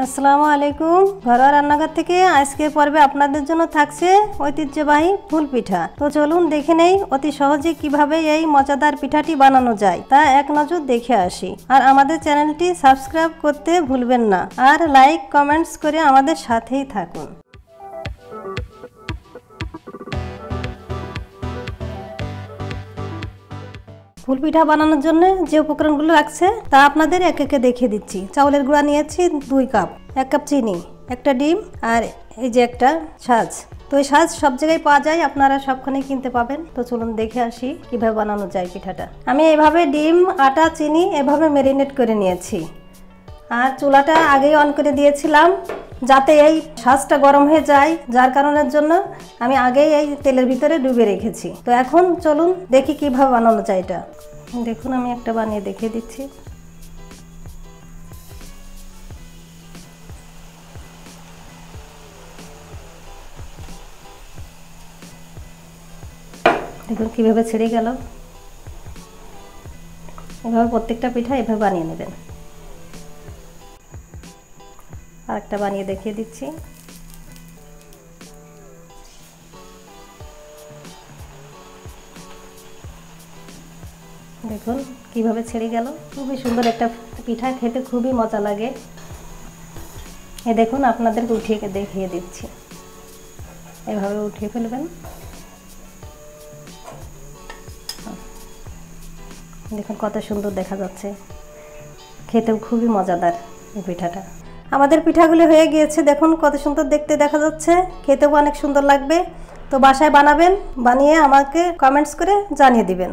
আসসালামু আলাইকুম। ঘরোয়া রান্নাঘর থেকে আজকের পর্বে আপনাদের জন্য থাকছে ঐতিহ্যবাহী ফুল পিঠা। তো চলুন দেখে নেই অতি সহজে কিভাবে এই মজাদার পিঠাটি বানানো যায়, তা এক নজর দেখে আসি। আর আমাদের চ্যানেলটি সাবস্ক্রাইব করতে ভুলবেন না, আর লাইক কমেন্টস করে আমাদের সাথেই থাকুন। ফুল পিঠা বানানোর জন্য যে উপকরণগুলো লাগছে তা আপনাদের একে একে দেখিয়ে দিচ্ছি। চাউলের গুঁড়া নিয়েছি 2 কাপ, 1 কাপ চিনি, একটা ডিম, আর এই যে একটা সাজ। তো এই সাজ সব জায়গায় পাওয়া যায়, আপনারা সবখানে কিনতে পাবেন। তো চলুন দেখে আসি কিভাবে বানানো যায় পিঠাটা। আমি এইভাবে ডিম, আটা, চিনি এভাবে ম্যারিনেট করে নিয়েছি। আর চুলাটা আগেই অন করে দিয়েছিলাম যাতে এই সাজটা গরম হয়ে যায়, যার কারণের জন্য আমি আগেই এই তেলের ভিতরে ডুবে রেখেছি। তো এখন চলুন দেখি কিভাবে বানানো যায় এটা। দেখুন আমি একটা বানিয়ে দেখিয়ে দিচ্ছি। দেখুন কিভাবে ছেড়ে গেল। এভাবে প্রত্যেকটা পিঠা এভাবে বানিয়ে নেবেন। আরেকটা বানিয়ে দেখিয়ে দিচ্ছি। দেখুন কিভাবে ছেড়ে গেল। খুবই সুন্দর একটা পিঠা, খেতে খুবই মজা লাগে। এই দেখুন আপনাদেরকে উঠিয়ে দেখিয়ে দিচ্ছি। এভাবে উঠিয়ে ফেলবেন। দেখুন কত সুন্দর দেখা যাচ্ছে, খেতেও খুবই মজাদার এই পিঠাটা। আমাদের পিঠাগুলি হয়ে গিয়েছে, দেখুন কত সুন্দর দেখতে দেখা যাচ্ছে, খেতেও অনেক সুন্দর লাগবে। তো বাসায় বানাবেন, বানিয়ে আমাকে কমেন্টস করে জানিয়ে দিবেন।